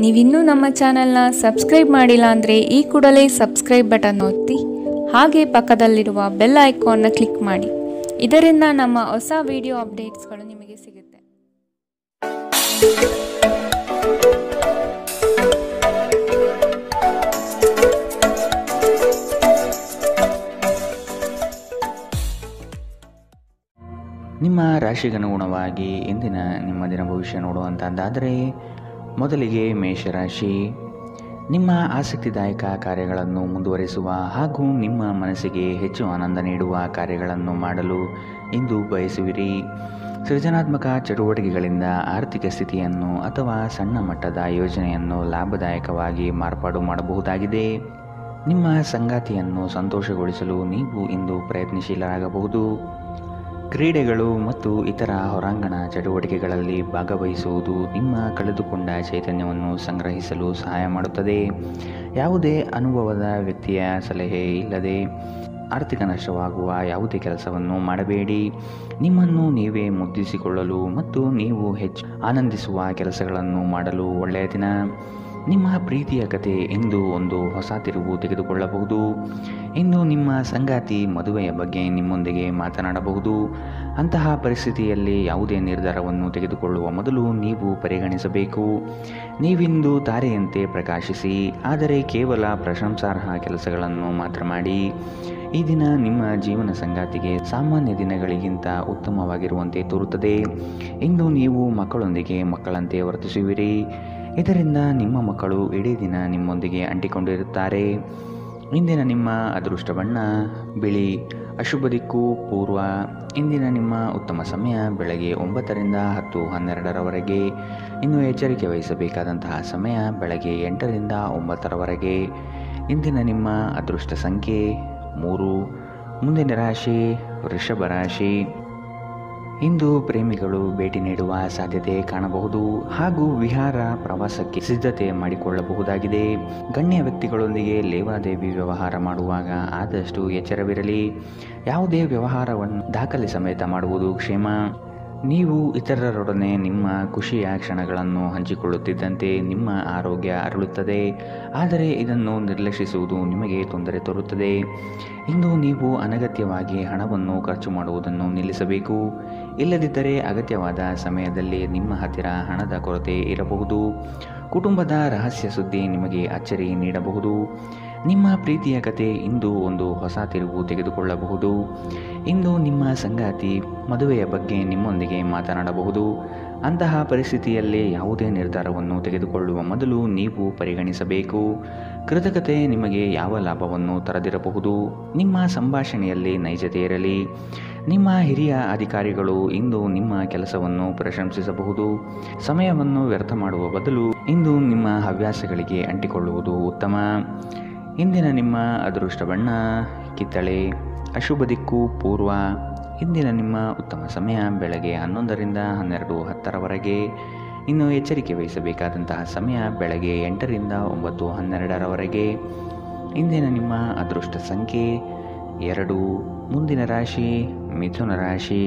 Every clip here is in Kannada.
ನೀವಿನ್ನೂ ನಮ್ಮ ಚಾನೆಲ್ನ ಸಬ್ಸ್ಕ್ರೈಬ್ ಮಾಡಿಲ್ಲ ಅಂದರೆ ಈ ಕೂಡಲೇ ಸಬ್ಸ್ಕ್ರೈಬ್ ಬಟನ್ ಒತ್ತಿ ಹಾಗೆ ಪಕ್ಕದಲ್ಲಿರುವ ಬೆಲ್ ಐಕಾನ್ನ ಕ್ಲಿಕ್ ಮಾಡಿ. ಇದರಿಂದ ನಮ್ಮ ಹೊಸ ವಿಡಿಯೋ ಅಪ್ಡೇಟ್ಸ್ಗಳು ನಿಮಗೆ ಸಿಗುತ್ತೆ. ನಿಮ್ಮ ರಾಶಿಗನುಗುಣವಾಗಿ ಇಂದಿನ ನಿಮ್ಮ ದಿನ ಭವಿಷ್ಯ ನೋಡುವಂಥದ್ದಾದರೆ, ಮೊದಲಿಗೆ ಮೇಷರಾಶಿ. ನಿಮ್ಮ ಆಸಕ್ತಿದಾಯಕ ಕಾರ್ಯಗಳನ್ನು ಮುಂದುವರಿಸುವ ಹಾಗೂ ನಿಮ್ಮ ಮನಸ್ಸಿಗೆ ಹೆಚ್ಚು ಆನಂದ ನೀಡುವ ಕಾರ್ಯಗಳನ್ನು ಮಾಡಲು ಇಂದು ಬಯಸುವಿರಿ. ಸೃಜನಾತ್ಮಕ ಚಟುವಟಿಕೆಗಳಿಂದ ಆರ್ಥಿಕ ಸ್ಥಿತಿಯನ್ನು ಅಥವಾ ಸಣ್ಣ ಮಟ್ಟದ ಯೋಜನೆಯನ್ನು ಲಾಭದಾಯಕವಾಗಿ ಮಾರ್ಪಾಡು ಮಾಡಬಹುದಾಗಿದೆ. ನಿಮ್ಮ ಸಂಗಾತಿಯನ್ನು ಸಂತೋಷಗೊಳಿಸಲು ನೀವು ಇಂದು ಪ್ರಯತ್ನಶೀಲರಾಗಬಹುದು. ಕ್ರೀಡೆಗಳು ಮತ್ತು ಇತರ ಹೊರಾಂಗಣ ಚಟುವಟಿಕೆಗಳಲ್ಲಿ ಭಾಗವಹಿಸುವುದು ನಿಮ್ಮ ಕಳೆದುಕೊಂಡ ಚೈತನ್ಯವನ್ನು ಸಂಗ್ರಹಿಸಲು ಸಹಾಯ ಮಾಡುತ್ತದೆ. ಯಾವುದೇ ಅನುಭವದ ವ್ಯಕ್ತಿಯ ಸಲಹೆ ಇಲ್ಲದೆ ಆರ್ಥಿಕ ನಷ್ಟವಾಗುವ ಯಾವುದೇ ಕೆಲಸವನ್ನು ಮಾಡಬೇಡಿ. ನಿಮ್ಮನ್ನು ನೀವೇ ಮುದ್ದಿಸಿಕೊಳ್ಳಲು ಮತ್ತು ನೀವು ಹೆಚ್ಚು ಆನಂದಿಸುವ ಕೆಲಸಗಳನ್ನು ಮಾಡಲು ಒಳ್ಳೆಯ ದಿನ. ನಿಮ್ಮ ಪ್ರೀತಿಯ ಕತೆ ಇಂದು ಒಂದು ಹೊಸ ತಿರುವು ತೆಗೆದುಕೊಳ್ಳಬಹುದು. ಇಂದು ನಿಮ್ಮ ಸಂಗಾತಿ ಮದುವೆಯ ಬಗ್ಗೆ ನಿಮ್ಮೊಂದಿಗೆ ಮಾತನಾಡಬಹುದು. ಅಂತಹ ಪರಿಸ್ಥಿತಿಯಲ್ಲಿ ಯಾವುದೇ ನಿರ್ಧಾರವನ್ನು ತೆಗೆದುಕೊಳ್ಳುವ ಮೊದಲು ನೀವು ಪರಿಗಣಿಸಬೇಕು. ನೀವಿಂದು ತಾರೆಯಂತೆ ಪ್ರಕಾಶಿಸಿ, ಆದರೆ ಕೇವಲ ಪ್ರಶಂಸಾರ್ಹ ಕೆಲಸಗಳನ್ನು ಮಾತ್ರ ಮಾಡಿ. ಈ ದಿನ ನಿಮ್ಮ ಜೀವನ ಸಂಗಾತಿಗೆ ಸಾಮಾನ್ಯ ದಿನಗಳಿಗಿಂತ ಉತ್ತಮವಾಗಿರುವಂತೆ ತೋರುತ್ತದೆ. ಇಂದು ನೀವು ಮಕ್ಕಳೊಂದಿಗೆ ಮಕ್ಕಳಂತೆ ವರ್ತಿಸುವಿರಿ. ಇದರಿಂದ ನಿಮ್ಮ ಮಕ್ಕಳು ಇಡೀ ದಿನ ನಿಮ್ಮೊಂದಿಗೆ ಅಂಟಿಕೊಂಡಿರುತ್ತಾರೆ. ಇಂದಿನ ನಿಮ್ಮ ಅದೃಷ್ಟ ಬಣ್ಣ ಬಿಳಿ. ಅಶುಭ ದಿಕ್ಕು ಪೂರ್ವ. ಇಂದಿನ ನಿಮ್ಮ ಉತ್ತಮ ಸಮಯ ಬೆಳಗ್ಗೆ 9ರಿಂದ 10:12ರವರೆಗೆ. ಇನ್ನು ಎಚ್ಚರಿಕೆ ವಹಿಸಬೇಕಾದಂತಹ ಸಮಯ ಬೆಳಗ್ಗೆ 8ರಿಂದ 9ರವರೆಗೆ. ಇಂದಿನ ನಿಮ್ಮ ಅದೃಷ್ಟ ಸಂಖ್ಯೆ 3. ಮುಂದಿನ ರಾಶಿ ವೃಷಭ ರಾಶಿ. ಇಂದು ಪ್ರೇಮಿಗಳು ಭೇಟಿ ನೀಡುವ ಸಾಧ್ಯತೆ ಕಾಣಬಹುದು ಹಾಗೂ ವಿಹಾರ ಪ್ರವಾಸಕ್ಕೆ ಸಿದ್ಧತೆ ಮಾಡಿಕೊಳ್ಳಬಹುದಾಗಿದೆ. ಗಣ್ಯ ವ್ಯಕ್ತಿಗಳೊಂದಿಗೆ ಲೇವಾದೇವಿ ವ್ಯವಹಾರ ಮಾಡುವಾಗ ಆದಷ್ಟು ಎಚ್ಚರವಿರಲಿ. ಯಾವುದೇ ವ್ಯವಹಾರವನ್ನು ದಾಖಲೆ ಸಮೇತ ಮಾಡುವುದು ಕ್ಷೇಮ. ನೀವು ಇತರರೊಡನೆ ನಿಮ್ಮ ಖುಷಿಯ ಕ್ಷಣಗಳನ್ನು ಹಂಚಿಕೊಳ್ಳುತ್ತಿದ್ದಂತೆ ನಿಮ್ಮ ಆರೋಗ್ಯ ಅರಳುತ್ತದೆ, ಆದರೆ ಇದನ್ನು ನಿರ್ಲಕ್ಷಿಸುವುದು ನಿಮಗೆ ತೊಂದರೆ ತರುತ್ತದೆ. ಇಂದು ನೀವು ಅನಗತ್ಯವಾಗಿ ಹಣವನ್ನು ಖರ್ಚು ಮಾಡುವುದನ್ನು ನಿಲ್ಲಿಸಬೇಕು. ಇಲ್ಲದಿದ್ದರೆ ಅಗತ್ಯವಾದ ಸಮಯದಲ್ಲಿ ನಿಮ್ಮ ಹತ್ತಿರ ಹಣದ ಕೊರತೆ ಇರಬಹುದು. ಕುಟುಂಬದ ರಹಸ್ಯ ಸುದ್ದಿ ನಿಮಗೆ ಅಚ್ಚರಿ ನೀಡಬಹುದು. ನಿಮ್ಮ ಪ್ರೀತಿಯ ಕತೆ ಇಂದು ಒಂದು ಹೊಸ ತಿರುವು ತೆಗೆದುಕೊಳ್ಳಬಹುದು. ಇಂದು ನಿಮ್ಮ ಸಂಗಾತಿ ಮದುವೆಯ ಬಗ್ಗೆ ನಿಮ್ಮೊಂದಿಗೆ ಮಾತನಾಡಬಹುದು. ಅಂತಹ ಪರಿಸ್ಥಿತಿಯಲ್ಲಿ ಯಾವುದೇ ನಿರ್ಧಾರವನ್ನು ತೆಗೆದುಕೊಳ್ಳುವ ಮೊದಲು ನೀವು ಪರಿಗಣಿಸಬೇಕು. ಕೃತಕತೆ ನಿಮಗೆ ಯಾವ ಲಾಭವನ್ನು ತರದಿರಬಹುದು. ನಿಮ್ಮ ಸಂಭಾಷಣೆಯಲ್ಲಿ ನೈಜತೆ ಇರಲಿ. ನಿಮ್ಮ ಹಿರಿಯ ಅಧಿಕಾರಿಗಳು ಇಂದು ನಿಮ್ಮ ಕೆಲಸವನ್ನು ಪ್ರಶಂಸಿಸಬಹುದು. ಸಮಯವನ್ನು ವ್ಯರ್ಥ ಮಾಡುವ ಬದಲು ಇಂದು ನಿಮ್ಮ ಹವ್ಯಾಸಗಳಿಗೆ ಅಂಟಿಕೊಳ್ಳುವುದು ಉತ್ತಮ. ಇಂದಿನ ನಿಮ್ಮ ಅದೃಷ್ಟ ಬಣ್ಣ ಕಿತ್ತಳೆ. ಅಶುಭ ದಿಕ್ಕು ಪೂರ್ವ. ಇಂದಿನ ನಿಮ್ಮ ಉತ್ತಮ ಸಮಯ ಬೆಳಗ್ಗೆ 11ರಿಂದ 12:10ರವರೆಗೆ. ಇನ್ನು ಎಚ್ಚರಿಕೆ ವಹಿಸಬೇಕಾದಂತಹ ಸಮಯ ಬೆಳಗ್ಗೆ 8ರಿಂದ 9:12ರವರೆಗೆ. ಇಂದಿನ ನಿಮ್ಮ ಅದೃಷ್ಟ ಸಂಖ್ಯೆ 2. ಮುಂದಿನ ರಾಶಿ ಮಿಥುನ ರಾಶಿ.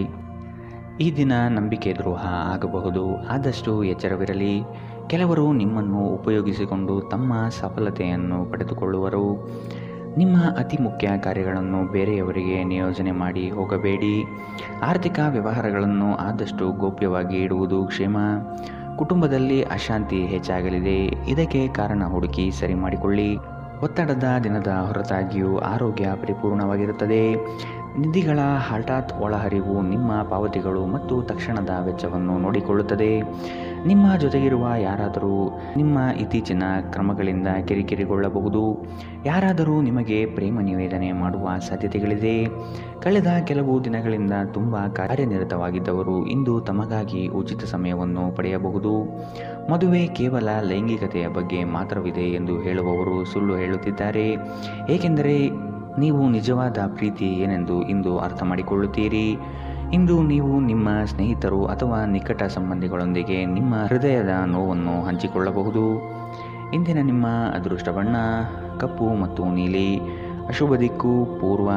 ಈ ದಿನ ನಂಬಿಕೆ ದ್ರೋಹ ಆಗಬಹುದು, ಆದಷ್ಟು ಎಚ್ಚರವಿರಲಿ. ಕೆಲವರು ನಿಮ್ಮನ್ನು ಉಪಯೋಗಿಸಿಕೊಂಡು ತಮ್ಮ ಸಫಲತೆಯನ್ನು ಪಡೆದುಕೊಳ್ಳುವರು. ನಿಮ್ಮ ಅತಿ ಮುಖ್ಯ ಕಾರ್ಯಗಳನ್ನು ಬೇರೆಯವರಿಗೆ ನಿಯೋಜನೆ ಮಾಡಿ ಹೋಗಬೇಡಿ. ಆರ್ಥಿಕ ವ್ಯವಹಾರಗಳನ್ನು ಆದಷ್ಟು ಗೌಪ್ಯವಾಗಿ ಇಡುವುದು ಕ್ಷೇಮ. ಕುಟುಂಬದಲ್ಲಿ ಅಶಾಂತಿ ಹೆಚ್ಚಾಗಲಿದೆ. ಇದಕ್ಕೆ ಕಾರಣ ಹುಡುಕಿ ಸರಿ ಮಾಡಿಕೊಳ್ಳಿ. ಒತ್ತಡದ ದಿನದ ಹೊರತಾಗಿಯೂ ಆರೋಗ್ಯ ಪರಿಪೂರ್ಣವಾಗಿರುತ್ತದೆ. ನಿಧಿಗಳ ಹಠಾತ್ ಒಳಹರಿವು ನಿಮ್ಮ ಪಾವತಿಗಳು ಮತ್ತು ತಕ್ಷಣದ ವೆಚ್ಚವನ್ನು ನೋಡಿಕೊಳ್ಳುತ್ತದೆ. ನಿಮ್ಮ ಜೊತೆಗಿರುವ ಯಾರಾದರೂ ನಿಮ್ಮ ಇತ್ತೀಚಿನ ಕ್ರಮಗಳಿಂದ ಕಿರಿಕಿರಿಗೊಳ್ಳಬಹುದು. ಯಾರಾದರೂ ನಿಮಗೆ ಪ್ರೇಮ ನಿವೇದನೆ ಮಾಡುವ ಸಾಧ್ಯತೆಗಳಿದೆ. ಕಳೆದ ಕೆಲವು ದಿನಗಳಿಂದ ತುಂಬ ಕಾರ್ಯನಿರತವಾಗಿದ್ದವರು ಇಂದು ತಮಗಾಗಿ ಉಚಿತ ಸಮಯವನ್ನು ಪಡೆಯಬಹುದು. ಮದುವೆ ಕೇವಲ ಲೈಂಗಿಕತೆಯ ಬಗ್ಗೆ ಮಾತ್ರವಿದೆ ಎಂದು ಹೇಳುವವರು ಸುಳ್ಳು ಹೇಳುತ್ತಿದ್ದಾರೆ, ಏಕೆಂದರೆ ನೀವು ನಿಜವಾದ ಪ್ರೀತಿ ಏನೆಂದು ಇಂದು ಅರ್ಥ ಮಾಡಿಕೊಳ್ಳುತ್ತೀರಿ. ಇಂದು ನೀವು ನಿಮ್ಮ ಸ್ನೇಹಿತರು ಅಥವಾ ನಿಕಟ ಸಂಬಂಧಿಗಳೊಂದಿಗೆ ನಿಮ್ಮ ಹೃದಯದ ನೋವನ್ನು ಹಂಚಿಕೊಳ್ಳಬಹುದು. ಇಂದಿನ ನಿಮ್ಮ ಅದೃಷ್ಟ ಬಣ್ಣ ಕಪ್ಪು ಮತ್ತು ನೀಲಿ. ಅಶುಭ ದಿಕ್ಕು ಪೂರ್ವ.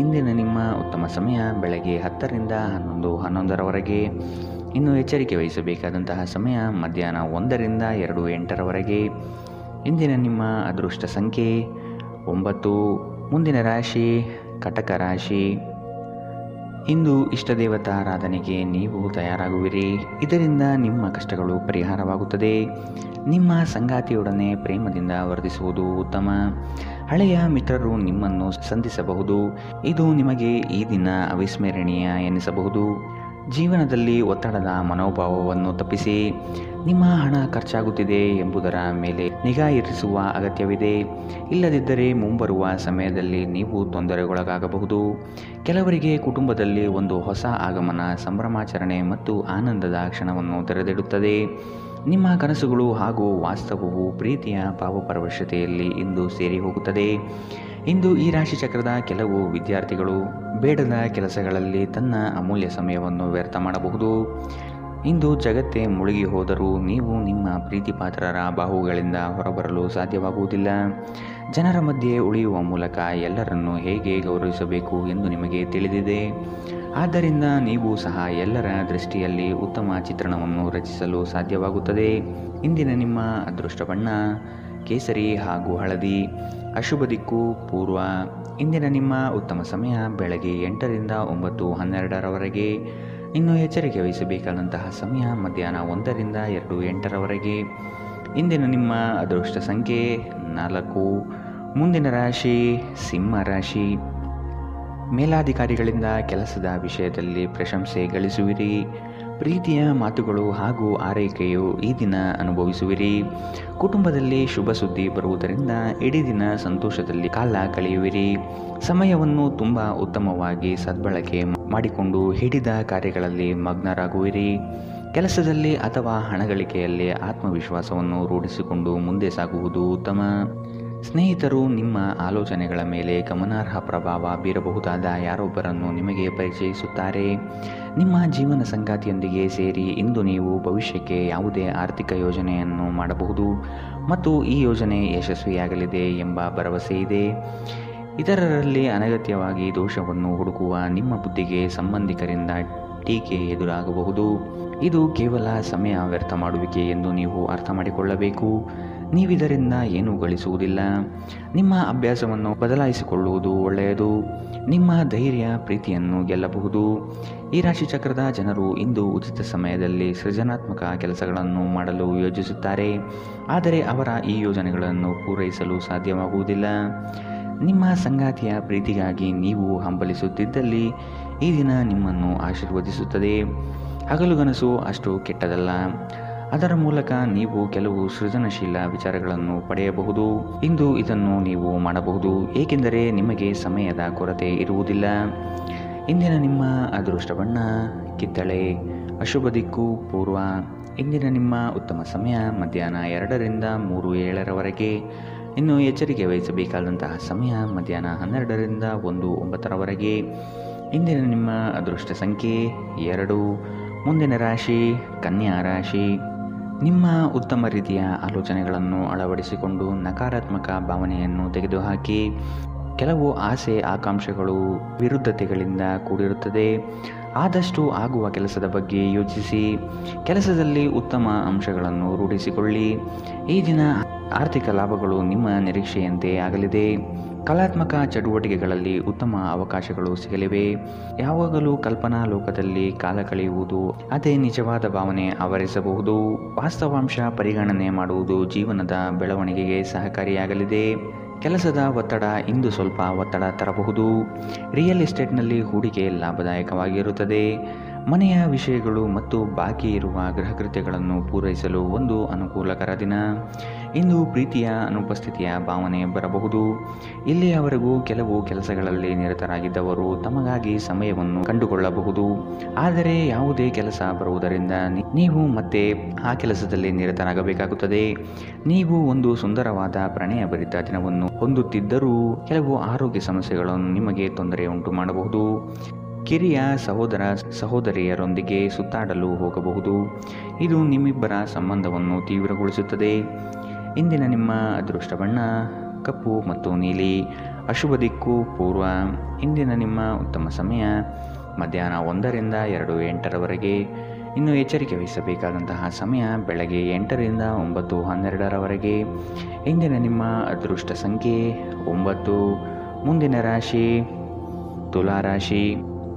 ಇಂದಿನ ನಿಮ್ಮ ಉತ್ತಮ ಸಮಯ ಬೆಳಗ್ಗೆ 10ರಿಂದ 11:11ರವರೆಗೆ. ಇನ್ನು ಎಚ್ಚರಿಕೆ ವಹಿಸಬೇಕಾದಂತಹ ಸಮಯ ಮಧ್ಯಾಹ್ನ 1ರಿಂದ 2:08 ಇಂದಿನ ನಿಮ್ಮ ಅದೃಷ್ಟ ಸಂಖ್ಯೆ 9. ಮುಂದಿನ ರಾಶಿ ಕಟಕ ರಾಶಿ. ಇಂದು ಇಷ್ಟದೇವತಾ ಆರಾಧನೆಗೆ ನೀವು ತಯಾರಾಗುವಿರಿ. ಇದರಿಂದ ನಿಮ್ಮ ಕಷ್ಟಗಳು ಪರಿಹಾರವಾಗುತ್ತದೆ. ನಿಮ್ಮ ಸಂಗಾತಿಯೊಡನೆ ಪ್ರೇಮದಿಂದ ವರ್ತಿಸುವುದು ಉತ್ತಮ. ಹಳೆಯ ಮಿತ್ರರು ನಿಮ್ಮನ್ನು ಸಂಧಿಸಬಹುದು. ಇದು ನಿಮಗೆ ಈ ದಿನ ಅವಿಸ್ಮರಣೀಯ ಎನಿಸಬಹುದು. ಜೀವನದಲ್ಲಿ ಒತ್ತಡದ ಮನೋಭಾವವನ್ನು ತಪ್ಪಿಸಿ. ನಿಮ್ಮ ಹಣ ಖರ್ಚಾಗುತ್ತಿದೆ ಎಂಬುದರ ಮೇಲೆ ನಿಗಾ ಇರಿಸುವ ಅಗತ್ಯವಿದೆ. ಇಲ್ಲದಿದ್ದರೆ ಮುಂಬರುವ ಸಮಯದಲ್ಲಿ ನೀವು ತೊಂದರೆಗೊಳಗಾಗಬಹುದು. ಕೆಲವರಿಗೆ ಕುಟುಂಬದಲ್ಲಿ ಒಂದು ಹೊಸ ಆಗಮನ, ಸಂಭ್ರಮಾಚರಣೆ ಮತ್ತು ಆನಂದದ ಕ್ಷಣವನ್ನು ತೆರೆದಿಡುತ್ತದೆ. ನಿಮ್ಮ ಕನಸುಗಳು ಹಾಗೂ ವಾಸ್ತವವು ಪ್ರೀತಿಯ ಭಾವಪರವಶತೆಯಲ್ಲಿ ಇಂದು ಸೇರಿ ಹೋಗುತ್ತದೆ. ಇಂದು ಈ ರಾಶಿಚಕ್ರದ ಕೆಲವು ವಿದ್ಯಾರ್ಥಿಗಳು ಬೇಡದ ಕೆಲಸಗಳಲ್ಲಿ ತನ್ನ ಅಮೂಲ್ಯ ಸಮಯವನ್ನು ವ್ಯರ್ಥ ಮಾಡಬಹುದು. ಇಂದು ಜಗತ್ತೇ ಮುಳುಗಿ ಹೋದರೂ ನೀವು ನಿಮ್ಮ ಪ್ರೀತಿಪಾತ್ರರ ಬಾಹುಗಳಿಂದ ಹೊರಬರಲು ಸಾಧ್ಯವಾಗುವುದಿಲ್ಲ. ಜನರ ಮಧ್ಯೆ ಉಳಿಯುವ ಮೂಲಕ ಎಲ್ಲರನ್ನೂ ಹೇಗೆ ಗೌರವಿಸಬೇಕು ಎಂದು ನಿಮಗೆ ತಿಳಿದಿದೆ. ಆದ್ದರಿಂದ ನೀವು ಸಹ ಎಲ್ಲರ ದೃಷ್ಟಿಯಲ್ಲಿ ಉತ್ತಮ ಚಿತ್ರಣವನ್ನು ರಚಿಸಲು ಸಾಧ್ಯವಾಗುತ್ತದೆ. ಇಂದಿನ ನಿಮ್ಮ ಅದೃಷ್ಟ ಬಣ್ಣ ಕೇಸರಿ ಹಾಗೂ ಹಳದಿ. ಅಶುಭ ದಿಕ್ಕು ಪೂರ್ವ. ಇಂದಿನ ನಿಮ್ಮ ಉತ್ತಮ ಸಮಯ ಬೆಳಗ್ಗೆ 8ರಿಂದ 9:12 ಇನ್ನು ಎಚ್ಚರಿಕೆ ವಹಿಸಬೇಕಾದಂತಹ ಸಮಯ ಮಧ್ಯಾಹ್ನ 1ರಿಂದ 2:08 ಇಂದಿನ ನಿಮ್ಮ ಅದೃಷ್ಟ ಸಂಖ್ಯೆ 4. ಮುಂದಿನ ರಾಶಿ ಸಿಂಹ ರಾಶಿ. ಮೇಲಾಧಿಕಾರಿಗಳಿಂದ ಕೆಲಸದ ವಿಷಯದಲ್ಲಿ ಪ್ರಶಂಸೆ ಗಳಿಸುವಿರಿ. ಪ್ರೀತಿಯ ಮಾತುಗಳು ಹಾಗೂ ಆರೈಕೆಯು ಈ ದಿನ ಅನುಭವಿಸುವಿರಿ. ಕುಟುಂಬದಲ್ಲಿ ಶುಭ ಸುದ್ದಿ ಬರುವುದರಿಂದ ಇಡೀ ದಿನ ಸಂತೋಷದಲ್ಲಿ ಕಾಲ ಕಳೆಯುವಿರಿ. ಸಮಯವನ್ನು ತುಂಬ ಉತ್ತಮವಾಗಿ ಸದ್ಬಳಕೆ ಮಾಡಿಕೊಂಡು ಹಿಡಿದ ಕಾರ್ಯಗಳಲ್ಲಿ ಮಗ್ನರಾಗುವಿರಿ. ಕೆಲಸದಲ್ಲಿ ಅಥವಾ ಹಣಗಳಿಕೆಯಲ್ಲಿ ಆತ್ಮವಿಶ್ವಾಸವನ್ನು ರೂಢಿಸಿಕೊಂಡು ಮುಂದೆ ಸಾಗುವುದು ಉತ್ತಮ. ಸ್ನೇಹಿತರು ನಿಮ್ಮ ಆಲೋಚನೆಗಳ ಮೇಲೆ ಗಮನಾರ್ಹ ಪ್ರಭಾವ ಬೀರಬಹುದಾದ ಯಾರೊಬ್ಬರನ್ನು ನಿಮಗೆ ಪರಿಚಯಿಸುತ್ತಾರೆ. ನಿಮ್ಮ ಜೀವನ ಸಂಗಾತಿಯೊಂದಿಗೆ ಸೇರಿ ಇಂದು ನೀವು ಭವಿಷ್ಯಕ್ಕೆ ಯಾವುದೇ ಆರ್ಥಿಕ ಯೋಜನೆಯನ್ನು ಮಾಡಬಹುದು ಮತ್ತು ಈ ಯೋಜನೆ ಯಶಸ್ವಿಯಾಗಲಿದೆ ಎಂಬ ಭರವಸೆ ಇದೆ. ಇತರರಲ್ಲಿ ಅನಗತ್ಯವಾಗಿ ದೋಷವನ್ನು ಹುಡುಕುವ ನಿಮ್ಮ ಬುದ್ಧಿಗೆ ಸಂಬಂಧಿಕರಿಂದ ಟೀಕೆ ಎದುರಾಗಬಹುದು. ಇದು ಕೇವಲ ಸಮಯ ವ್ಯರ್ಥ ಮಾಡುವಿಕೆ ಎಂದು ನೀವು ಅರ್ಥ ಮಾಡಿಕೊಳ್ಳಬೇಕು. ನೀವಿದರಿಂದ ಏನೂ ಗಳಿಸುವುದಿಲ್ಲ. ನಿಮ್ಮ ಅಭ್ಯಾಸವನ್ನು ಬದಲಾಯಿಸಿಕೊಳ್ಳುವುದು ಒಳ್ಳೆಯದು. ನಿಮ್ಮ ಧೈರ್ಯ ಪ್ರೀತಿಯನ್ನು ಗೆಲ್ಲಬಹುದು. ಈ ರಾಶಿಚಕ್ರದ ಜನರು ಇಂದು ಉಚಿತ ಸಮಯದಲ್ಲಿ ಸೃಜನಾತ್ಮಕ ಕೆಲಸಗಳನ್ನು ಮಾಡಲು ಯೋಜಿಸುತ್ತಾರೆ. ಆದರೆ ಅವರ ಈ ಯೋಜನೆಗಳನ್ನು ಪೂರೈಸಲು ಸಾಧ್ಯವಾಗುವುದಿಲ್ಲ. ನಿಮ್ಮ ಸಂಗಾತಿಯ ಪ್ರೀತಿಗಾಗಿ ನೀವು ಹಂಬಲಿಸುತ್ತಿದ್ದಲ್ಲಿ ಈ ದಿನ ನಿಮ್ಮನ್ನು ಆಶೀರ್ವದಿಸುತ್ತದೆ. ಹಗಲುಗನಸು ಅಷ್ಟು ಕೆಟ್ಟದಲ್ಲ. ಅದರ ಮೂಲಕ ನೀವು ಕೆಲವು ಸೃಜನಶೀಲ ವಿಚಾರಗಳನ್ನು ಪಡೆಯಬಹುದು. ಇಂದು ಇದನ್ನು ನೀವು ಮಾಡಬಹುದು, ಏಕೆಂದರೆ ನಿಮಗೆ ಸಮಯದ ಕೊರತೆ ಇರುವುದಿಲ್ಲ. ಇಂದಿನ ನಿಮ್ಮ ಅದೃಷ್ಟ ಬಣ್ಣ ಕಿತ್ತಳೆ. ಅಶುಭ ದಿಕ್ಕು ಪೂರ್ವ. ಇಂದಿನ ನಿಮ್ಮ ಉತ್ತಮ ಸಮಯ ಮಧ್ಯಾಹ್ನ 2ರಿಂದ 3:07 ಇನ್ನು ಎಚ್ಚರಿಕೆ ವಹಿಸಬೇಕಾದಂತಹ ಸಮಯ ಮಧ್ಯಾಹ್ನ 12ರಿಂದ 1:09 ಇಂದಿನ ನಿಮ್ಮ ಅದೃಷ್ಟ ಸಂಖ್ಯೆ 2. ಮುಂದಿನ ರಾಶಿ ಕನ್ಯಾ ರಾಶಿ. ನಿಮ್ಮ ಉತ್ತಮ ರೀತಿಯ ಆಲೋಚನೆಗಳನ್ನು ಅಳವಡಿಸಿಕೊಂಡು ನಕಾರಾತ್ಮಕ ಭಾವನೆಯನ್ನು ತೆಗೆದುಹಾಕಿ. ಕೆಲವು ಆಸೆ ಆಕಾಂಕ್ಷೆಗಳು ವಿರುದ್ಧತೆಗಳಿಂದ ಕೂಡಿರುತ್ತದೆ. ಆದಷ್ಟು ಆಗುವ ಕೆಲಸದ ಬಗ್ಗೆ ಯೋಚಿಸಿ. ಕೆಲಸದಲ್ಲಿ ಉತ್ತಮ ಅಂಶಗಳನ್ನು ರೂಢಿಸಿಕೊಳ್ಳಿ. ಈ ದಿನ ಆರ್ಥಿಕ ಲಾಭಗಳು ನಿಮ್ಮ ನಿರೀಕ್ಷೆಯಂತೆ ಆಗಲಿದೆ. ಕಲಾತ್ಮಕ ಚಟುವಟಿಕೆಗಳಲ್ಲಿ ಉತ್ತಮ ಅವಕಾಶಗಳು ಸಿಗಲಿವೆ. ಯಾವಾಗಲೂ ಕಲ್ಪನಾ ಲೋಕದಲ್ಲಿ ಕಾಲ ಕಳೆಯುವುದು ಅದೇ ನಿಜವಾದ ಭಾವನೆ ಆವರಿಸಬಹುದು. ವಾಸ್ತವಾಂಶ ಪರಿಗಣನೆ ಮಾಡುವುದು ಜೀವನದ ಬೆಳವಣಿಗೆಗೆ ಸಹಕಾರಿಯಾಗಲಿದೆ. ಕೆಲಸದ ಒತ್ತಡ ಇಂದು ಸ್ವಲ್ಪ ಒತ್ತಡ ತರಬಹುದು. ರಿಯಲ್ ಎಸ್ಟೇಟ್ನಲ್ಲಿ ಹೂಡಿಕೆ ಲಾಭದಾಯಕವಾಗಿರುತ್ತದೆ. ಮನೆಯ ವಿಷಯಗಳು ಮತ್ತು ಬಾಕಿ ಇರುವ ಗೃಹಕೃತ್ಯಗಳನ್ನು ಪೂರೈಸಲು ಒಂದು ಅನುಕೂಲಕರ ದಿನ. ಇಂದು ಪ್ರೀತಿಯ ಅನುಪಸ್ಥಿತಿಯ ಭಾವನೆ ಬರಬಹುದು. ಇಲ್ಲಿಯವರೆಗೂ ಕೆಲವು ಕೆಲಸಗಳಲ್ಲಿ ನಿರತರಾಗಿದ್ದವರು ತಮಗಾಗಿ ಸಮಯವನ್ನು ಕಂಡುಕೊಳ್ಳಬಹುದು. ಆದರೆ ಯಾವುದೇ ಕೆಲಸ ಬರುವುದರಿಂದ ನೀವು ಮತ್ತೆ ಆ ಕೆಲಸದಲ್ಲಿ ನಿರತರಾಗಬೇಕಾಗುತ್ತದೆ. ನೀವು ಒಂದು ಸುಂದರವಾದ ಪ್ರಣಯಭರಿತ ದಿನವನ್ನು ಹೊಂದುತ್ತಿದ್ದರೂ ಕೆಲವು ಆರೋಗ್ಯ ಸಮಸ್ಯೆಗಳನ್ನು ನಿಮಗೆ ತೊಂದರೆ ಉಂಟು ಮಾಡಬಹುದು. ಕಿರಿಯ ಸಹೋದರ ಸಹೋದರಿಯರೊಂದಿಗೆ ಸುತ್ತಾಡಲು ಹೋಗಬಹುದು. ಇದು ನಿಮ್ಮಿಬ್ಬರ ಸಂಬಂಧವನ್ನು ತೀವ್ರಗೊಳಿಸುತ್ತದೆ. ಇಂದಿನ ನಿಮ್ಮ ಅದೃಷ್ಟ ಬಣ್ಣ ಕಪ್ಪು ಮತ್ತು ನೀಲಿ. ಅಶುಭ ದಿಕ್ಕು ಪೂರ್ವ. ಇಂದಿನ ನಿಮ್ಮ ಉತ್ತಮ ಸಮಯ ಮಧ್ಯಾಹ್ನ 1ರಿಂದ 2:08 ಇನ್ನು ಎಚ್ಚರಿಕೆ ವಹಿಸಬೇಕಾದಂತಹ ಸಮಯ ಬೆಳಗ್ಗೆ 8ರಿಂದ 9:12ರವರೆಗೆ. ಇಂದಿನ ನಿಮ್ಮ ಅದೃಷ್ಟ ಸಂಖ್ಯೆ 9. ಮುಂದಿನ ರಾಶಿ ತುಲಾ ರಾಶಿ.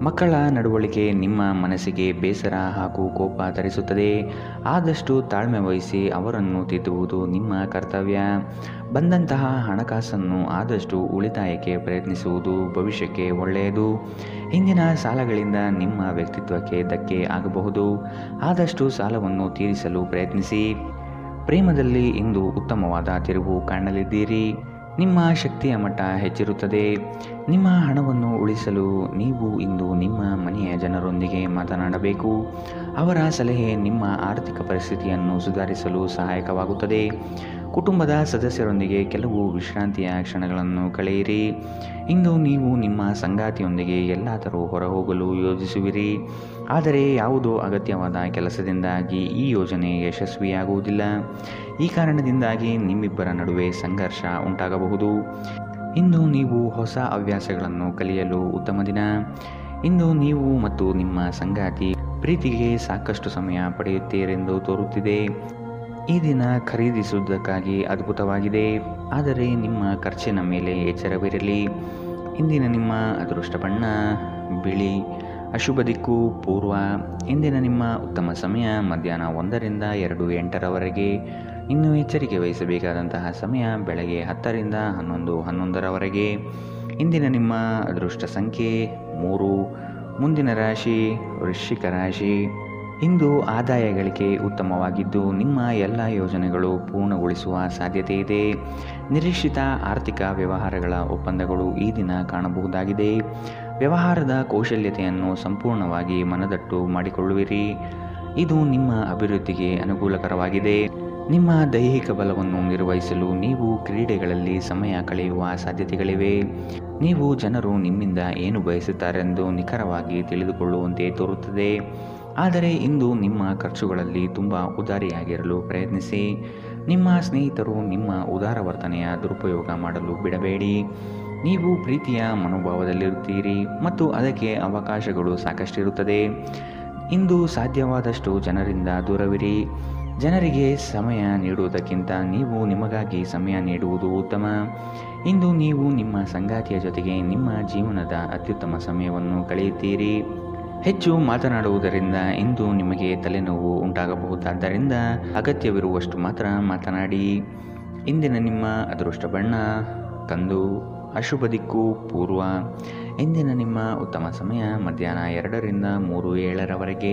ಮಕ್ಕಳ ನಡವಳಿಕೆ ನಿಮ್ಮ ಮನಸ್ಸಿಗೆ ಬೇಸರ ಹಾಗೂ ಕೋಪ ತರಿಸುತ್ತದೆ. ಆದಷ್ಟು ತಾಳ್ಮೆ ವಹಿಸಿ ಅವರನ್ನು ತಿದ್ದುವುದು ನಿಮ್ಮ ಕರ್ತವ್ಯ. ಬಂದಂತಹ ಹಣಕಾಸನ್ನು ಆದಷ್ಟು ಉಳಿತಾಯಕ್ಕೆ ಪ್ರಯತ್ನಿಸುವುದು ಭವಿಷ್ಯಕ್ಕೆ ಒಳ್ಳೆಯದು. ಇಂದಿನ ಸಾಲಗಳಿಂದ ನಿಮ್ಮ ವ್ಯಕ್ತಿತ್ವಕ್ಕೆ ಧಕ್ಕೆ ಆಗಬಹುದು. ಆದಷ್ಟು ಸಾಲವನ್ನು ತೀರಿಸಲು ಪ್ರಯತ್ನಿಸಿ. ಪ್ರೇಮದಲ್ಲಿ ಇಂದು ಉತ್ತಮವಾದ ತಿರುವು ಕಾಣಲಿದ್ದೀರಿ. ನಿಮ್ಮ ಶಕ್ತಿಯ ಮಟ್ಟ ಹೆಚ್ಚಿರುತ್ತದೆ. ನಿಮ್ಮ ಹಣವನ್ನು ಉಳಿಸಲು ನೀವು ಇಂದು ನಿಮ್ಮ ಮನೆಯ ಜನರೊಂದಿಗೆ ಮಾತನಾಡಬೇಕು. ಅವರ ಸಲಹೆ ನಿಮ್ಮ ಆರ್ಥಿಕ ಪರಿಸ್ಥಿತಿಯನ್ನು ಸುಧಾರಿಸಲು ಸಹಾಯಕವಾಗುತ್ತದೆ. ಕುಟುಂಬದ ಸದಸ್ಯರೊಂದಿಗೆ ಕೆಲವು ವಿಶ್ರಾಂತಿಯ ಕ್ಷಣಗಳನ್ನು ಕಳೆಯಿರಿ. ಇಂದು ನೀವು ನಿಮ್ಮ ಸಂಗಾತಿಯೊಂದಿಗೆ ಎಲ್ಲಾದರೂ ಹೊರಹೋಗಲು ಯೋಜಿಸುವಿರಿ. ಆದರೆ ಯಾವುದೋ ಅಗತ್ಯವಾದ ಕೆಲಸದಿಂದಾಗಿ ಈ ಯೋಜನೆ ಯಶಸ್ವಿಯಾಗುವುದಿಲ್ಲ. ಈ ಕಾರಣದಿಂದಾಗಿ ನಿಮ್ಮಿಬ್ಬರ ನಡುವೆ ಸಂಘರ್ಷ ಉಂಟಾಗಬಹುದು. ಇಂದು ನೀವು ಹೊಸ ಹವ್ಯಾಸಗಳನ್ನು ಕಲಿಯಲು ಉತ್ತಮ ದಿನ. ಇಂದು ನೀವು ಮತ್ತು ನಿಮ್ಮ ಸಂಗಾತಿ ಪ್ರೀತಿಗೆ ಸಾಕಷ್ಟು ಸಮಯ ಪಡೆಯುತ್ತೀರೆಂದು ತೋರುತ್ತಿದೆ. ಈ ದಿನ ಖರೀದಿಸುವುದಕ್ಕಾಗಿ ಅದ್ಭುತವಾಗಿದೆ. ಆದರೆ ನಿಮ್ಮ ಖರ್ಚಿನ ಮೇಲೆ ಎಚ್ಚರವಿರಲಿ. ಇಂದಿನ ನಿಮ್ಮ ಅದೃಷ್ಟ ಬಣ್ಣ ಬಿಳಿ. ಅಶುಭ ದಿಕ್ಕು ಪೂರ್ವ. ಇಂದಿನ ನಿಮ್ಮ ಉತ್ತಮ ಸಮಯ ಮಧ್ಯಾಹ್ನ 1ರಿಂದ 2:08ರವರೆಗೆ. ಇನ್ನು ಎಚ್ಚರಿಕೆ ವಹಿಸಬೇಕಾದಂತಹ ಸಮಯ ಬೆಳಗ್ಗೆ 10ರಿಂದ 11:11ರವರೆಗೆ. ಇಂದಿನ ನಿಮ್ಮ ಅದೃಷ್ಟ ಸಂಖ್ಯೆ 3. ಮುಂದಿನ ರಾಶಿ ವೃಶ್ಚಿಕ ರಾಶಿ. ಇಂದು ಆದಾಯ ಗಳಿಕೆ ಉತ್ತಮವಾಗಿದ್ದು ನಿಮ್ಮ ಎಲ್ಲ ಯೋಜನೆಗಳು ಪೂರ್ಣಗೊಳಿಸುವ ಸಾಧ್ಯತೆ ಇದೆ. ನಿರೀಕ್ಷಿತ ಆರ್ಥಿಕ ವ್ಯವಹಾರಗಳ ಒಪ್ಪಂದಗಳು ಈ ದಿನ ಕಾಣಬಹುದಾಗಿದೆ. ವ್ಯವಹಾರದ ಕೌಶಲ್ಯತೆಯನ್ನು ಸಂಪೂರ್ಣವಾಗಿ ಮನದಟ್ಟು ಮಾಡಿಕೊಳ್ಳುವಿರಿ. ಇದು ನಿಮ್ಮ ಅಭಿವೃದ್ಧಿಗೆ ಅನುಕೂಲಕರವಾಗಿದೆ. ನಿಮ್ಮ ದೈಹಿಕ ಬಲವನ್ನು ನಿರ್ವಹಿಸಲು ನೀವು ಕ್ರೀಡೆಗಳಲ್ಲಿ ಸಮಯ ಕಳೆಯುವ ಸಾಧ್ಯತೆಗಳಿವೆ. ನೀವು ಜನರು ನಿಮ್ಮಿಂದ ಏನು ಬಯಸುತ್ತಾರೆಂದು ನಿಖರವಾಗಿ ತಿಳಿದುಕೊಳ್ಳುವಂತೆ ತೋರುತ್ತದೆ. ಆದರೆ ಇಂದು ನಿಮ್ಮ ಖರ್ಚುಗಳಲ್ಲಿ ತುಂಬ ಉದಾರಿಯಾಗಿರಲು ಪ್ರಯತ್ನಿಸಿ. ನಿಮ್ಮ ಸ್ನೇಹಿತರು ನಿಮ್ಮ ಉದಾರ ವರ್ತನೆಯ ದುರುಪಯೋಗ ಮಾಡಲು ಬಿಡಬೇಡಿ. ನೀವು ಪ್ರೀತಿಯ ಮನೋಭಾವದಲ್ಲಿರುತ್ತೀರಿ ಮತ್ತು ಅದಕ್ಕೆ ಅವಕಾಶಗಳು ಸಾಕಷ್ಟಿರುತ್ತದೆ. ಇಂದು ಸಾಧ್ಯವಾದಷ್ಟು ಜನರಿಂದ ದೂರವಿರಿ. ಜನರಿಗೆ ಸಮಯ ನೀಡುವುದಕ್ಕಿಂತ ನೀವು ನಿಮಗಾಗಿ ಸಮಯ ನೀಡುವುದು ಉತ್ತಮ. ಇಂದು ನೀವು ನಿಮ್ಮ ಸಂಗಾತಿಯ ಜೊತೆಗೆ ನಿಮ್ಮ ಜೀವನದ ಅತ್ಯುತ್ತಮ ಸಮಯವನ್ನು ಕಳೆಯುತ್ತೀರಿ. ಹೆಚ್ಚು ಮಾತನಾಡುವುದರಿಂದ ಇಂದು ನಿಮಗೆ ತಲೆನೋವು ಉಂಟಾಗಬಹುದಾದ್ದರಿಂದ ಅಗತ್ಯವಿರುವಷ್ಟು ಮಾತ್ರ ಮಾತನಾಡಿ. ಇಂದಿನ ನಿಮ್ಮ ಅದೃಷ್ಟ ಬಣ್ಣ ಕಂದು. ಅಶುಭ ದಿಕ್ಕು ಪೂರ್ವ. ಇಂದಿನ ನಿಮ್ಮ ಉತ್ತಮ ಸಮಯ ಮಧ್ಯಾಹ್ನ 2ರಿಂದ 3:07ರವರೆಗೆ.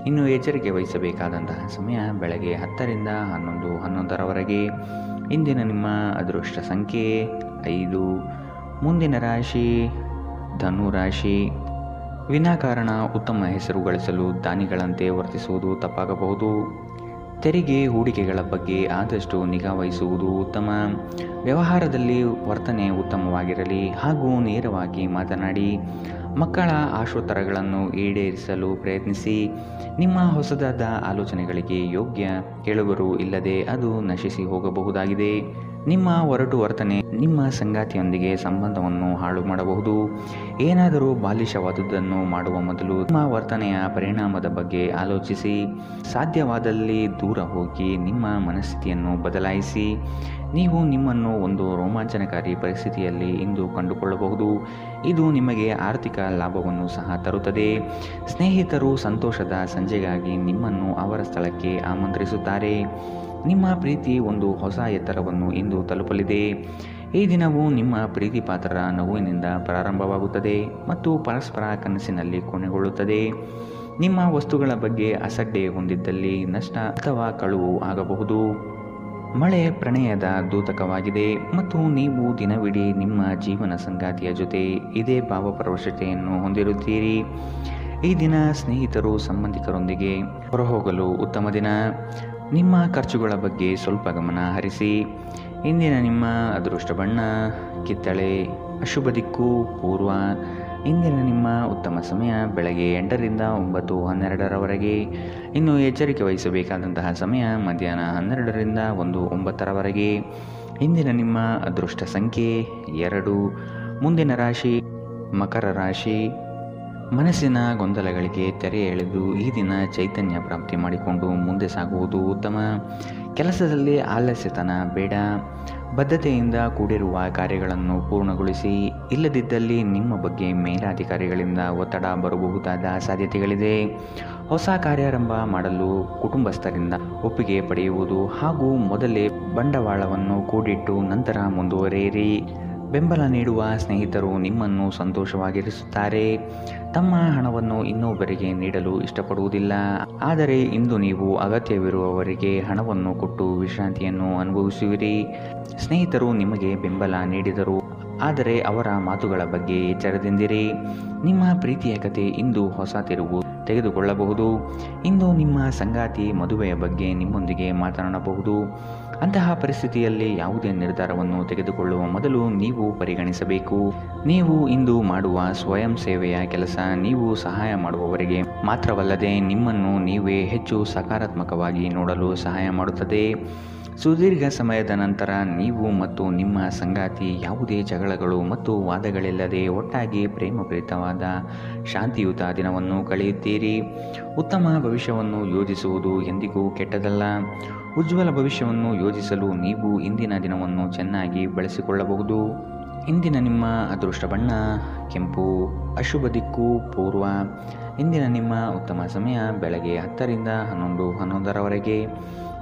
ಇನ್ನು ಎಚ್ಚರಿಕೆ ವಹಿಸಬೇಕಾದಂತಹ ಸಮಯ ಬೆಳಗ್ಗೆ 10ರಿಂದ 11:11ರವರೆಗೆ. ಇಂದಿನ ನಿಮ್ಮ ಅದೃಷ್ಟ ಸಂಖ್ಯೆ 5. ಮುಂದಿನ ರಾಶಿ ಧನು ರಾಶಿ. ವಿನಾಕಾರಣ ಉತ್ತಮ ಹೆಸರು ಗಳಿಸಲು ದಾನಿಗಳಂತೆ ವರ್ತಿಸುವುದು ತಪ್ಪಾಗಬಹುದು. ತೆರಿಗೆ ಹೂಡಿಕೆಗಳ ಬಗ್ಗೆ ಆದಷ್ಟು ನಿಗಾ ವಹಿಸುವುದು ಉತ್ತಮ. ವ್ಯವಹಾರದಲ್ಲಿ ವರ್ತನೆ ಉತ್ತಮವಾಗಿರಲಿ ಹಾಗೂ ನೇರವಾಗಿ ಮಾತನಾಡಿ. ಮಕ್ಕಳ ಆಶೋತ್ತರಗಳನ್ನು ಈಡೇರಿಸಲು ಪ್ರಯತ್ನಿಸಿ. ನಿಮ್ಮ ಹೊಸದಾದ ಆಲೋಚನೆಗಳಿಗೆ ಯೋಗ್ಯ ಕೇಳುಗರು ಇಲ್ಲದೆ ಅದು ನಶಿಸಿ ಹೋಗಬಹುದಾಗಿದೆ. ನಿಮ್ಮ ಒರಟು ವರ್ತನೆ ನಿಮ್ಮ ಸಂಗಾತಿಯೊಂದಿಗೆ ಸಂಬಂಧವನ್ನು ಹಾಳು ಮಾಡಬಹುದು. ಏನಾದರೂ ಬಾಲಿಶವಾದುದನ್ನು ಮಾಡುವ ಮೊದಲು ನಿಮ್ಮ ವರ್ತನೆಯ ಪರಿಣಾಮದ ಬಗ್ಗೆ ಆಲೋಚಿಸಿ. ಸಾಧ್ಯವಾದಲ್ಲಿ ದೂರ ಹೋಗಿ ನಿಮ್ಮ ಮನಸ್ಥಿತಿಯನ್ನು ಬದಲಾಯಿಸಿ. ನೀವು ನಿಮ್ಮನ್ನು ಒಂದು ರೋಮಾಂಚನಕಾರಿ ಪರಿಸ್ಥಿತಿಯಲ್ಲಿ ಇಂದು ಕಂಡುಕೊಳ್ಳಬಹುದು. ಇದು ನಿಮಗೆ ಆರ್ಥಿಕ ಲಾಭವನ್ನು ಸಹ ತರುತ್ತದೆ. ಸ್ನೇಹಿತರು ಸಂತೋಷದ ಸಂಜೆಗಾಗಿ ನಿಮ್ಮನ್ನು ಅವರ ಸ್ಥಳಕ್ಕೆ ಆಮಂತ್ರಿಸುತ್ತಾರೆ. ನಿಮ್ಮ ಪ್ರೀತಿ ಒಂದು ಹೊಸ ಎತ್ತರವನ್ನು ಇಂದು ತಲುಪಲಿದೆ. ಈ ದಿನವು ನಿಮ್ಮ ಪ್ರೀತಿ ಪಾತ್ರರ ನಗುವಿನಿಂದ ಪ್ರಾರಂಭವಾಗುತ್ತದೆ ಮತ್ತು ಪರಸ್ಪರ ಕನಸಿನಲ್ಲಿ ಕೊನೆಗೊಳ್ಳುತ್ತದೆ. ನಿಮ್ಮ ವಸ್ತುಗಳ ಬಗ್ಗೆ ಅಸಡ್ಡೆ ಹೊಂದಿದ್ದಲ್ಲಿ ನಷ್ಟ ಅಥವಾ ಕಳುವು ಆಗಬಹುದು. ಮಳೆ ಪ್ರಣಯದ ದೂತಕವಾಗಿದೆ ಮತ್ತು ನೀವು ದಿನವಿಡೀ ನಿಮ್ಮ ಜೀವನ ಸಂಗಾತಿಯ ಜೊತೆ ಇದೇ ಭಾವಪರವಶತೆಯನ್ನು ಹೊಂದಿರುತ್ತೀರಿ. ಈ ದಿನ ಸ್ನೇಹಿತರು ಸಂಬಂಧಿಕರೊಂದಿಗೆ ಹೊರಹೋಗಲು ಉತ್ತಮ ದಿನ. ನಿಮ್ಮ ಖರ್ಚುಗಳ ಬಗ್ಗೆ ಸ್ವಲ್ಪ ಗಮನ ಹರಿಸಿ. ಇಂದಿನ ನಿಮ್ಮ ಅದೃಷ್ಟ ಬಣ್ಣ ಕಿತ್ತಳೆ. ಅಶುಭ ದಿಕ್ಕು ಪೂರ್ವ. ಇಂದಿನ ನಿಮ್ಮ ಉತ್ತಮ ಸಮಯ ಬೆಳಗ್ಗೆ 8ರಿಂದ 9:12ರವರೆಗೆ. ಇನ್ನು ಎಚ್ಚರಿಕೆ ವಹಿಸಬೇಕಾದಂತಹ ಸಮಯ ಮಧ್ಯಾಹ್ನ 12ರಿಂದ 1:09ರವರೆಗೆ. ಇಂದಿನ ನಿಮ್ಮ ಅದೃಷ್ಟ ಸಂಖ್ಯೆ 2. ಮುಂದಿನ ರಾಶಿ ಮಕರ ರಾಶಿ. ಮನಸ್ಸಿನ ಗೊಂದಲಗಳಿಗೆ ತೆರೆ ಎಳೆದು ಈ ದಿನ ಚೈತನ್ಯ ಪ್ರಾಪ್ತಿ ಮಾಡಿಕೊಂಡು ಮುಂದೆ ಸಾಗುವುದು ಉತ್ತಮ. ಕೆಲಸದಲ್ಲಿ ಆಲಸ್ಯತನ ಬೇಡ. ಬದ್ಧತೆಯಿಂದ ಕೂಡಿರುವ ಕಾರ್ಯಗಳನ್ನು ಪೂರ್ಣಗೊಳಿಸಿ. ಇಲ್ಲದಿದ್ದಲ್ಲಿ ನಿಮ್ಮ ಬಗ್ಗೆ ಮೇಲಾಧಿಕಾರಿಗಳಿಂದ ಒತ್ತಡ ಬರಬಹುದಾದ ಸಾಧ್ಯತೆಗಳಿದೆ. ಹೊಸ ಕಾರ್ಯಾರಂಭ ಮಾಡಲು ಕುಟುಂಬಸ್ಥರಿಂದ ಒಪ್ಪಿಗೆ ಪಡೆಯುವುದು ಹಾಗೂ ಮೊದಲೇ ಬಂಡವಾಳವನ್ನು ಕೂಡಿಟ್ಟು ನಂತರ ಮುಂದುವರಿಯಿರಿ. ಬೆಂಬಲ ನೀಡುವ ಸ್ನೇಹಿತರು ನಿಮ್ಮನ್ನು ಸಂತೋಷವಾಗಿರಿಸುತ್ತಾರೆ. ತಮ್ಮ ಹಣವನ್ನು ಇನ್ನೊಬ್ಬರಿಗೆ ನೀಡಲು ಇಷ್ಟಪಡುವುದಿಲ್ಲ. ಆದರೆ ಇಂದು ನೀವು ಅಗತ್ಯವಿರುವವರಿಗೆ ಹಣವನ್ನು ಕೊಟ್ಟು ವಿಶ್ರಾಂತಿಯನ್ನು ಅನುಭವಿಸುವಿರಿ. ಸ್ನೇಹಿತರು ನಿಮಗೆ ಬೆಂಬಲ ನೀಡಿದರು, ಆದರೆ ಅವರ ಮಾತುಗಳ ಬಗ್ಗೆ ಎಚ್ಚರದಿಂದಿರಿ. ನಿಮ್ಮ ಪ್ರೀತಿಯ ಕತೆ ಇಂದು ಹೊಸ ತಿರುವು ತೆಗೆದುಕೊಳ್ಳಬಹುದು. ಇಂದು ನಿಮ್ಮ ಸಂಗಾತಿ ಮದುವೆಯ ಬಗ್ಗೆ ನಿಮ್ಮೊಂದಿಗೆ ಮಾತನಾಡಬಹುದು. ಅಂತಹ ಪರಿಸ್ಥಿತಿಯಲ್ಲಿ ಯಾವುದೇ ನಿರ್ಧಾರವನ್ನು ತೆಗೆದುಕೊಳ್ಳುವ ಮೊದಲು ನೀವು ಪರಿಗಣಿಸಬೇಕು. ನೀವು ಇಂದು ಮಾಡುವ ಸ್ವಯಂ ಸೇವೆಯ ಕೆಲಸ ನೀವು ಸಹಾಯ ಮಾಡುವವರಿಗೆ ಮಾತ್ರವಲ್ಲದೆ ನಿಮ್ಮನ್ನು ನೀವೇ ಹೆಚ್ಚು ಸಕಾರಾತ್ಮಕವಾಗಿ ನೋಡಲು ಸಹಾಯ ಮಾಡುತ್ತದೆ. ಸುದೀರ್ಘ ಸಮಯದ ನಂತರ ನೀವು ಮತ್ತು ನಿಮ್ಮ ಸಂಗಾತಿ ಯಾವುದೇ ಜಗಳಗಳು ಮತ್ತು ವಾದಗಳಿಲ್ಲದೆ ಒಟ್ಟಾಗಿ ಪ್ರೇಮಪೂರಿತವಾದ ಶಾಂತಿಯುತ ದಿನವನ್ನು ಕಳೆಯುತ್ತೀರಿ. ಉತ್ತಮ ಭವಿಷ್ಯವನ್ನು ಯೋಜಿಸುವುದು ಎಂದಿಗೂ ಕೆಟ್ಟದಲ್ಲ. ಉಜ್ವಲ ಭವಿಷ್ಯವನ್ನು ಯೋಜಿಸಲು ನೀವು ಇಂದಿನ ದಿನವನ್ನು ಚೆನ್ನಾಗಿ ಬಳಸಿಕೊಳ್ಳಬಹುದು. ಇಂದಿನ ನಿಮ್ಮ ಅದೃಷ್ಟ ಬಣ್ಣ ಕೆಂಪು. ಅಶುಭ ದಿಕ್ಕು ಪೂರ್ವ. ಇಂದಿನ ನಿಮ್ಮ ಉತ್ತಮ ಸಮಯ ಬೆಳಗ್ಗೆ 10 ರಿಂದ 11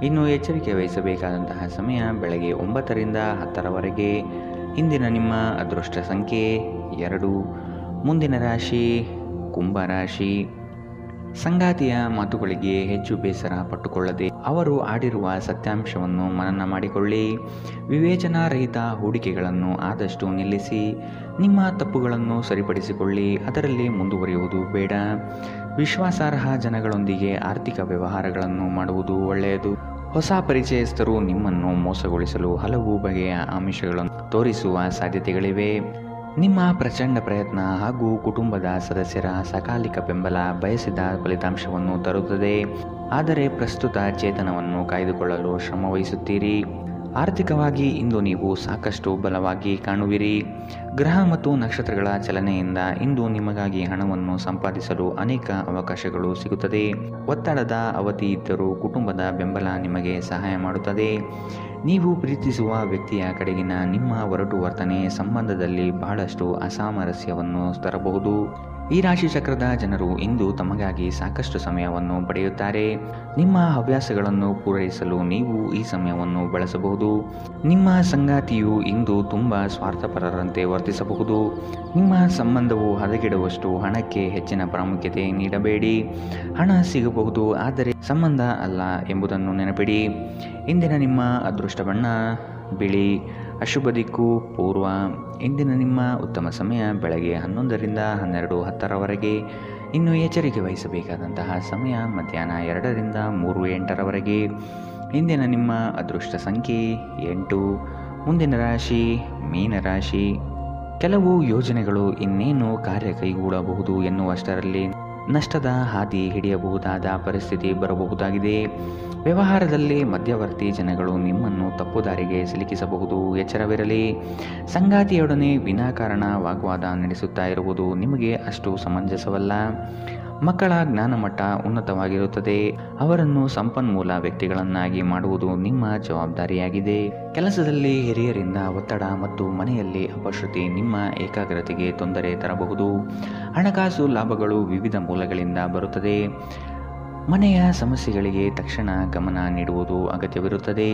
ಇನ್ನು ಎಚ್ಚರಿಕೆ ವಹಿಸಬೇಕಾದಂತಹ ಸಮಯ ಬೆಳಗ್ಗೆ 9 ರಿಂದ 10 ಇಂದಿನ ನಿಮ್ಮ ಅದೃಷ್ಟ ಸಂಖ್ಯೆ 2. ಮುಂದಿನ ರಾಶಿ ಕುಂಭರಾಶಿ. ಸಂಗಾತಿಯ ಮಾತುಗಳಿಗೆ ಹೆಚ್ಚು ಬೇಸರ ಪಟ್ಟುಕೊಳ್ಳದೆ ಅವರು ಆಡಿರುವ ಸತ್ಯಾಂಶವನ್ನು ಮನನ ಮಾಡಿಕೊಳ್ಳಿ. ವಿವೇಚನಾರಹಿತ ಹೂಡಿಕೆಗಳನ್ನು ಆದಷ್ಟು ನಿಲ್ಲಿಸಿ. ನಿಮ್ಮ ತಪ್ಪುಗಳನ್ನು ಸರಿಪಡಿಸಿಕೊಳ್ಳಿ, ಅದರಲ್ಲಿ ಮುಂದುವರಿಯುವುದು ಬೇಡ. ವಿಶ್ವಾಸಾರ್ಹ ಜನಗಳೊಂದಿಗೆ ಆರ್ಥಿಕ ವ್ಯವಹಾರಗಳನ್ನು ಮಾಡುವುದು ಒಳ್ಳೆಯದು. ಹೊಸ ಪರಿಚಯಸ್ಥರು ನಿಮ್ಮನ್ನು ಮೋಸಗೊಳಿಸಲು ಹಲವು ಬಗೆಯ ಆಮಿಷಗಳನ್ನು ತೋರಿಸುವ ಸಾಧ್ಯತೆಗಳಿವೆ. ನಿಮ್ಮ ಪ್ರಚಂಡ ಪ್ರಯತ್ನ ಹಾಗೂ ಕುಟುಂಬದ ಸದಸ್ಯರ ಸಕಾಲಿಕ ಬೆಂಬಲ ಬಯಸಿದ ಫಲಿತಾಂಶವನ್ನು ತರುತ್ತದೆ. ಆದರೆ ಪ್ರಸ್ತುತ ಚೇತನವನ್ನು ಕಾಯ್ದುಕೊಳ್ಳಲು ಶ್ರಮವಹಿಸುತ್ತೀರಿ. ಆರ್ಥಿಕವಾಗಿ ಇಂದು ನೀವು ಸಾಕಷ್ಟು ಬಲವಾಗಿ ಕಾಣುವಿರಿ. ಗ್ರಹ ಮತ್ತು ನಕ್ಷತ್ರಗಳ ಚಲನೆಯಿಂದ ಇಂದು ನಿಮಗಾಗಿ ಹಣವನ್ನು ಸಂಪಾದಿಸಲು ಅನೇಕ ಅವಕಾಶಗಳು ಸಿಗುತ್ತದೆ. ಒತ್ತಡದ ಅವಧಿ ಇದ್ದರೂ ಕುಟುಂಬದ ಬೆಂಬಲ ನಿಮಗೆ ಸಹಾಯ ಮಾಡುತ್ತದೆ. ನೀವು ಪ್ರೀತಿಸುವ ವ್ಯಕ್ತಿಯ ಕಡೆಗಿನ ನಿಮ್ಮ ಒರಟು ವರ್ತನೆ ಸಂಬಂಧದಲ್ಲಿ ಬಹಳಷ್ಟು ಅಸಾಮರಸ್ಯವನ್ನು ತರಬಹುದು. ಈ ರಾಶಿ ಚಕ್ರದ ಜನರು ಇಂದು ತಮಗಾಗಿ ಸಾಕಷ್ಟು ಸಮಯವನ್ನು ಪಡೆಯುತ್ತಾರೆ. ನಿಮ್ಮ ಹವ್ಯಾಸಗಳನ್ನು ಪೂರೈಸಲು ನೀವು ಈ ಸಮಯವನ್ನು ಬಳಸಬಹುದು. ನಿಮ್ಮ ಸಂಗಾತಿಯು ಇಂದು ತುಂಬ ಸ್ವಾರ್ಥಪರರಂತೆ ವರ್ತಿಸಬಹುದು. ನಿಮ್ಮ ಸಂಬಂಧವು ಹದಗೆಡುವಷ್ಟು ಹಣಕ್ಕೆ ಹೆಚ್ಚಿನ ಪ್ರಾಮುಖ್ಯತೆ ನೀಡಬೇಡಿ. ಹಣ ಸಿಗಬಹುದು, ಆದರೆ ಸಂಬಂಧ ಅಲ್ಲ ಎಂಬುದನ್ನು ನೆನಪಿಡಿ. ಇಂದಿನ ನಿಮ್ಮ ಅದೃಷ್ಟ ಬಣ್ಣ ಬಿಳಿ. ಅಶುಭ ದಿಕ್ಕು ಪೂರ್ವ. ಇಂದಿನ ನಿಮ್ಮ ಉತ್ತಮ ಸಮಯ ಬೆಳಗ್ಗೆ 11 ರಿಂದ 12:10 ಇನ್ನು ಎಚ್ಚರಿಕೆ ವಹಿಸಬೇಕಾದಂತಹ ಸಮಯ ಮಧ್ಯಾಹ್ನ 2 ರಿಂದ 3:08 ಇಂದಿನ ನಿಮ್ಮ ಅದೃಷ್ಟ ಸಂಖ್ಯೆ 8. ಮುಂದಿನ ರಾಶಿ ಮೀನರಾಶಿ. ಕೆಲವು ಯೋಜನೆಗಳು ಇನ್ನೇನು ಕಾರ್ಯ ಕೈಗೂಡಬಹುದು ಎನ್ನುವಷ್ಟರಲ್ಲಿ ನಷ್ಟದ ಹಾದಿ ಹಿಡಿಯಬಹುದಾದ ಪರಿಸ್ಥಿತಿ ಬರಬಹುದಾಗಿದೆ. ವ್ಯವಹಾರದಲ್ಲಿ ಮಧ್ಯವರ್ತಿ ಜನಗಳು ನಿಮ್ಮನ್ನು ತಪ್ಪು ದಾರಿಗೆ ಸಿಲುಕಿಸಬಹುದು. ಎಚ್ಚರವಿರಲಿ. ಸಂಗಾತಿಯೊಡನೆ ವಿನಾಕಾರಣ ವಾಗ್ವಾದ ನಡೆಸುತ್ತಾ ಇರುವುದು ನಿಮಗೆ ಅಷ್ಟು ಸಮಂಜಸವಲ್ಲ. ಮಕ್ಕಳ ಜ್ಞಾನಮಟ್ಟ ಉನ್ನತವಾಗಿರುತ್ತದೆ. ಅವರನ್ನು ಸಂಪನ್ಮೂಲ ವ್ಯಕ್ತಿಗಳನ್ನಾಗಿ ಮಾಡುವುದು ನಿಮ್ಮ ಜವಾಬ್ದಾರಿಯಾಗಿದೆ. ಕೆಲಸದಲ್ಲಿ ಹಿರಿಯರಿಂದ ಒತ್ತಡ ಮತ್ತು ಮನೆಯಲ್ಲಿ ಅಪಶ್ರುತಿ ನಿಮ್ಮ ಏಕಾಗ್ರತೆಗೆ ತೊಂದರೆ ತರಬಹುದು. ಹಣಕಾಸು ಲಾಭಗಳು ವಿವಿಧ ಮೂಲಗಳಿಂದ ಬರುತ್ತದೆ. ಮನೆಯ ಸಮಸ್ಯೆಗಳಿಗೆ ತಕ್ಷಣ ಗಮನ ನೀಡುವುದು ಅಗತ್ಯವಿರುತ್ತದೆ.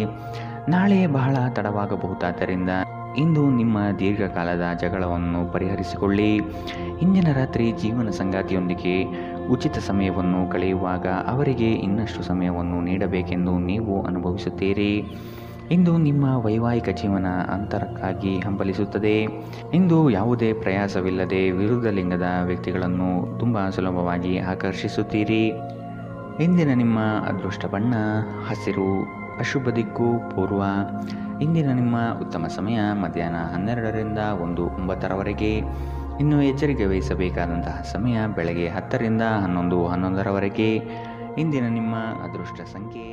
ನಾಳೆ ಬಹಳ ತಡವಾಗಬಹುದಾದ್ದರಿಂದ ಇಂದು ನಿಮ್ಮ ದೀರ್ಘಕಾಲದ ಜಗಳವನ್ನು ಪರಿಹರಿಸಿಕೊಳ್ಳಿ. ಇಂದಿನ ರಾತ್ರಿ ಜೀವನ ಸಂಗಾತಿಯೊಂದಿಗೆ ಉಚಿತ ಸಮಯವನ್ನು ಕಳೆಯುವಾಗ ಅವರಿಗೆ ಇನ್ನಷ್ಟು ಸಮಯವನ್ನು ನೀಡಬೇಕೆಂದು ನೀವು ಅನುಭವಿಸುತ್ತೀರಿ. ಇಂದು ನಿಮ್ಮ ವೈವಾಹಿಕ ಜೀವನ ಅಂತರಕ್ಕಾಗಿ ಹಂಬಲಿಸುತ್ತದೆ. ಇಂದು ಯಾವುದೇ ಪ್ರಯಾಸವಿಲ್ಲದೆ ವಿರುದ್ಧ ಲಿಂಗದ ವ್ಯಕ್ತಿಗಳನ್ನು ತುಂಬ ಸುಲಭವಾಗಿ ಆಕರ್ಷಿಸುತ್ತೀರಿ. ಇಂದಿನ ನಿಮ್ಮ ಅದೃಷ್ಟ ಬಣ್ಣ ಹಸಿರು. ಅಶುಭ ದಿಕ್ಕು ಪೂರ್ವ. ಇಂದಿನ ನಿಮ್ಮ ಉತ್ತಮ ಸಮಯ ಮಧ್ಯಾಹ್ನ 12 ರಿಂದ 1:09 ಇನ್ನು ಎಚ್ಚರಿಕೆ ವಹಿಸಬೇಕಾದಂತಹ ಸಮಯ ಬೆಳಗ್ಗೆ 10 ರಿಂದ 11:11 ಇಂದಿನ ನಿಮ್ಮ ಅದೃಷ್ಟ ಸಂಖ್ಯೆ